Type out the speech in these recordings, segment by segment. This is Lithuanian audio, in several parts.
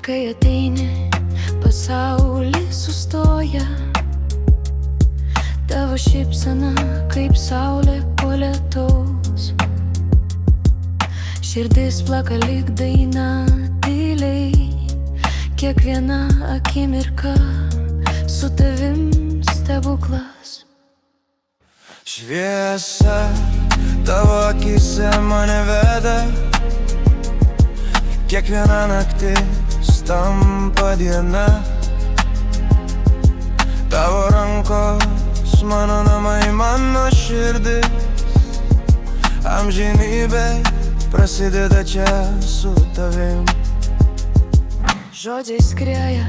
Kai ateini, pasaulis sustoja. Tavo šypsena kaip saulė po lietaus. Širdis plaka lyg daina tyliai. Kiekviena akimirka su tavim stebuklas. Šviesa tavo akyse mane veda. Kiekviena naktis tampa diena. Tavo rankos mano namai, mano širdis. Amžinybė prasideda čia su tavim. Žodžiai skrieja,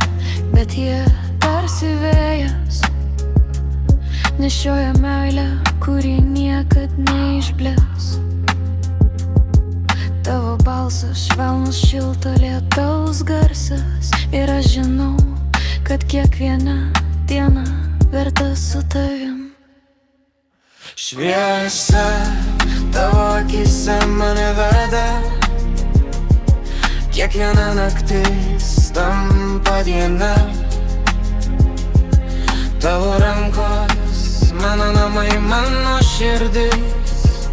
bet jie tarsi vėjas. Nešioja meilę, kuri niekad neišblės. Tavo balsas švelnus šilto lietaus garsas. Ir aš žinau, kad kiekviena diena verta su tavim. Šviesa tavo akyse mane veda. Kiekviena naktis tampa diena. Tavo rankos mano namai, mano širdis.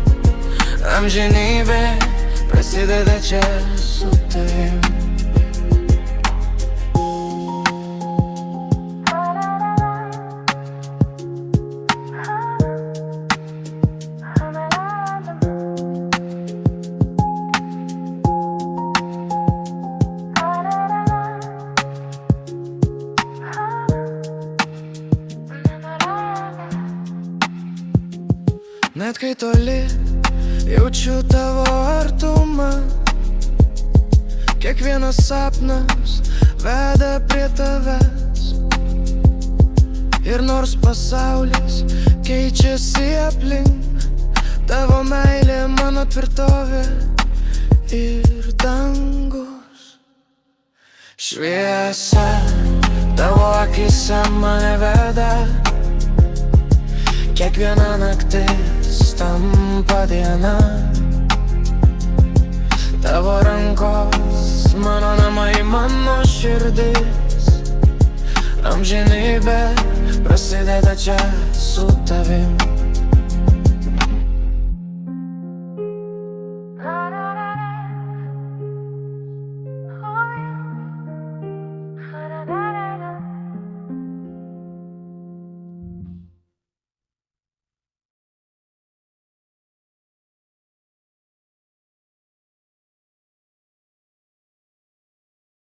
Amžinybė prasideda čia su tavim. Net kai toli jaučiu tavo artumą. Kiekvienas sapnas veda prie tavęs. Ir nors pasaulis keičiasi aplink, tavo meilė mano tvirtovė ir dangus. Šviesa tavo akyse mane veda. Kiekviena naktis tampa diena. Tavo rankos mano namai, mano širdis. Amžinybė prasideda čia su tavim.